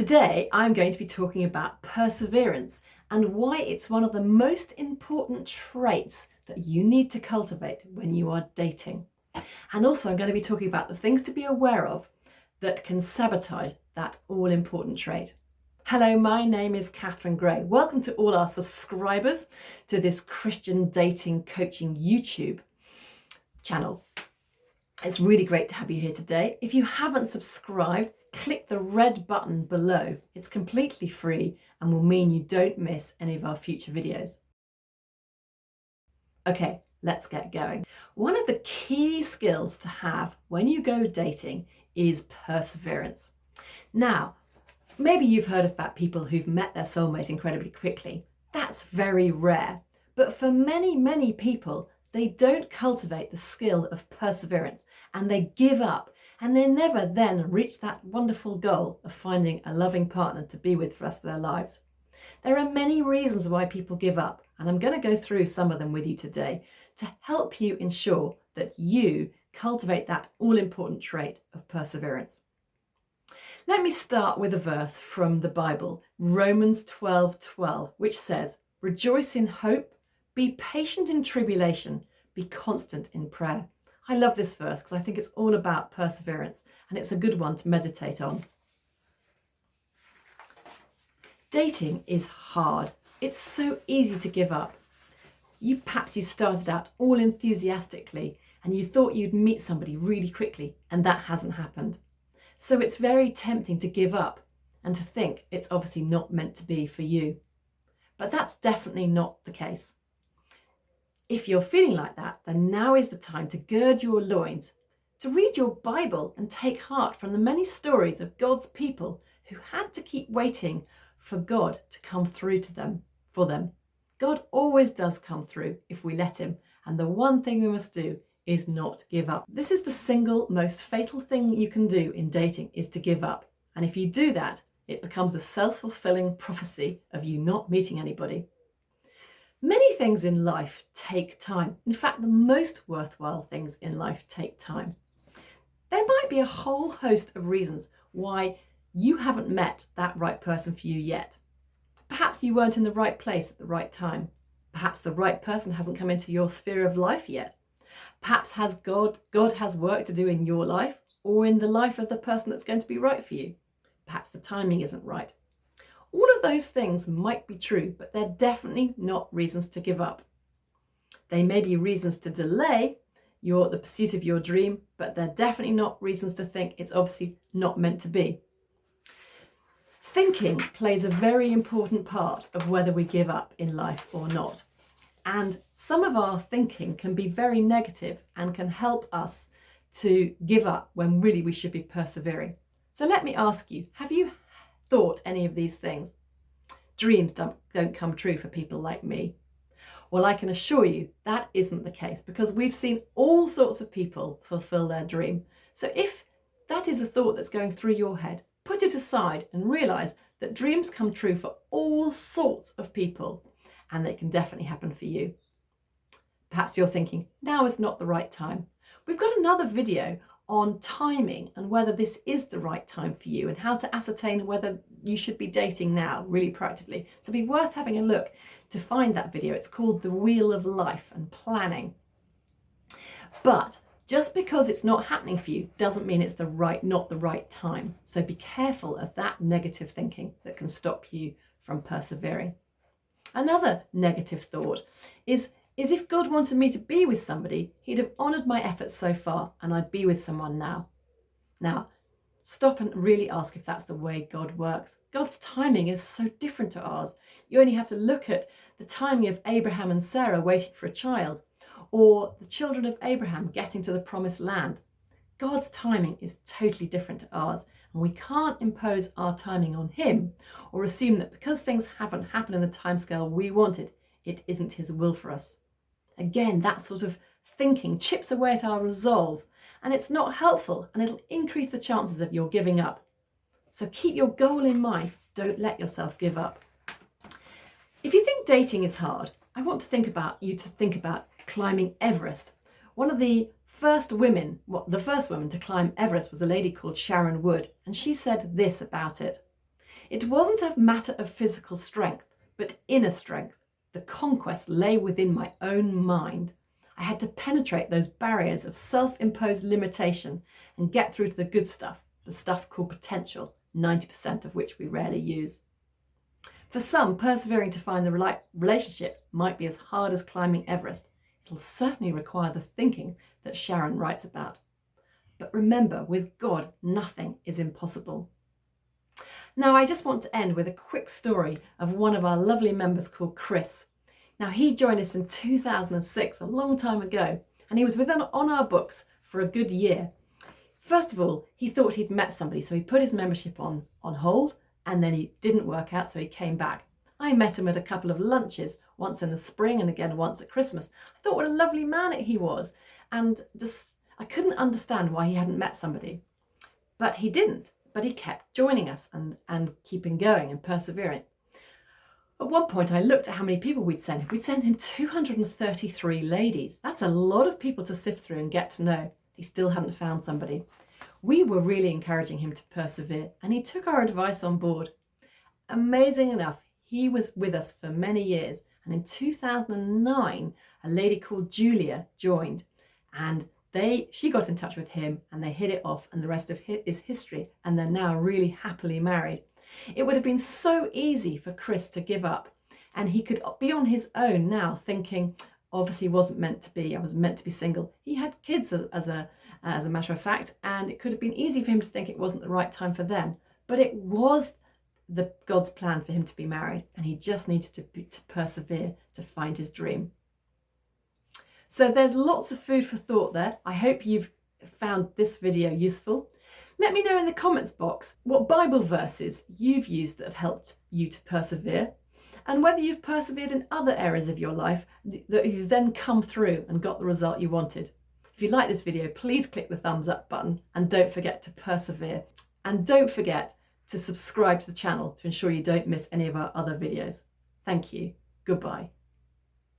Today, I'm going to be talking about perseverance and why it's one of the most important traits that you need to cultivate when you are dating. And also, I'm going to be talking about the things to be aware of that can sabotage that all-important trait. Hello, my name is Katharine Gray. Welcome to all our subscribers to this Christian dating coaching YouTube channel. It's really great to have you here today. If you haven't subscribed, click the red button below. It's completely free and will mean you don't miss any of our future videos. Okay, let's get going. One of the key skills to have when you go dating is perseverance. Now, maybe you've heard about people who've met their soulmate incredibly quickly. That's very rare. But for many people, they don't cultivate the skill of perseverance and they give up and they never then reach that wonderful goal of finding a loving partner to be with for the rest of their lives. There are many reasons why people give up, and I'm going to go through some of them with you today to help you ensure that you cultivate that all-important trait of perseverance. Let me start with a verse from the Bible, Romans 12:12, which says, "Rejoice in hope, be patient in tribulation, be constant in prayer." I love this verse because I think it's all about perseverance and it's a good one to meditate on. Dating is hard. It's so easy to give up. Perhaps you started out all enthusiastically and you thought you'd meet somebody really quickly and that hasn't happened. So it's very tempting to give up and to think it's obviously not meant to be for you. But that's definitely not the case. If you're feeling like that, then now is the time to gird your loins, to read your Bible and take heart from the many stories of God's people who had to keep waiting for God to come through for them. God always does come through if we let him, and the one thing we must do is not give up. This is the single most fatal thing you can do in dating, is to give up. And if you do that, it becomes a self-fulfilling prophecy of you not meeting anybody. Many things in life take time. In fact, the most worthwhile things in life take time. There might be a whole host of reasons why you haven't met that right person for you yet. Perhaps you weren't in the right place at the right time. Perhaps the right person hasn't come into your sphere of life yet. Perhaps God has work to do in your life or in the life of the person that's going to be right for you. Perhaps the timing isn't right. All of those things might be true, but they're definitely not reasons to give up. They may be reasons to delay the pursuit of your dream, but they're definitely not reasons to think it's obviously not meant to be. Thinking plays a very important part of whether we give up in life or not. And some of our thinking can be very negative and can help us to give up when really we should be persevering. So let me ask you, have you thought any of these things? Dreams don't come true for people like me. Well, I can assure you that isn't the case because we've seen all sorts of people fulfill their dream. So if that is a thought that's going through your head, put it aside and realize that dreams come true for all sorts of people and they can definitely happen for you. Perhaps you're thinking, now is not the right time. We've got another video on timing and whether this is the right time for you and how to ascertain whether you should be dating now, really proactively. So it'd be worth having a look to find that video. It's called The Wheel of Life and Planning. But just because it's not happening for you doesn't mean it's not the right time. So be careful of that negative thinking that can stop you from persevering. Another negative thought is if God wanted me to be with somebody, he'd have honoured my efforts so far and I'd be with someone now. Now, stop and really ask if that's the way God works. God's timing is so different to ours. You only have to look at the timing of Abraham and Sarah waiting for a child, or the children of Abraham getting to the promised land. God's timing is totally different to ours, and we can't impose our timing on him or assume that because things haven't happened in the timescale we wanted, it isn't his will for us. Again, that sort of thinking chips away at our resolve, and it's not helpful, and it'll increase the chances of your giving up. So keep your goal in mind. Don't let yourself give up. If you think dating is hard, I want you to think about climbing Everest. One of the first women to climb Everest was a lady called Sharon Wood, and she said this about it: It wasn't a matter of physical strength, but inner strength. The conquest lay within my own mind. I had to penetrate those barriers of self-imposed limitation and get through to the good stuff, the stuff called potential, 90% of which we rarely use. For some, persevering to find the right relationship might be as hard as climbing Everest. It'll certainly require the thinking that Sharon writes about. But remember, with God, nothing is impossible. Now, I just want to end with a quick story of one of our lovely members called Chris. Now, he joined us in 2006, a long time ago, and he was on our books for a good year. First of all, he thought he'd met somebody, so he put his membership on hold, and then he didn't work out, so he came back. I met him at a couple of lunches, once in the spring and again once at Christmas. I thought what a lovely man he was, and I couldn't understand why he hadn't met somebody. But he didn't. But he kept joining us and keeping going and persevering. At one point, I looked at how many people we'd sent him. We'd sent him 233 ladies. That's a lot of people to sift through and get to know. He still hadn't found somebody. We were really encouraging him to persevere, and he took our advice on board. Amazing enough, he was with us for many years. And in 2009, a lady called Julia joined, and she got in touch with him and they hit it off, and the rest of it is history, and they're now really happily married. It would have been so easy for Chris to give up, and he could be on his own now thinking, obviously wasn't meant to be, I was meant to be single. He had kids as a matter of fact, and it could have been easy for him to think it wasn't the right time for them, but it was God's plan for him to be married, and he just needed to persevere to find his dream. So there's lots of food for thought there. I hope you've found this video useful. Let me know in the comments box what Bible verses you've used that have helped you to persevere, and whether you've persevered in other areas of your life that you've then come through and got the result you wanted. If you like this video, please click the thumbs up button, and don't forget to persevere. And don't forget to subscribe to the channel to ensure you don't miss any of our other videos. Thank you. Goodbye.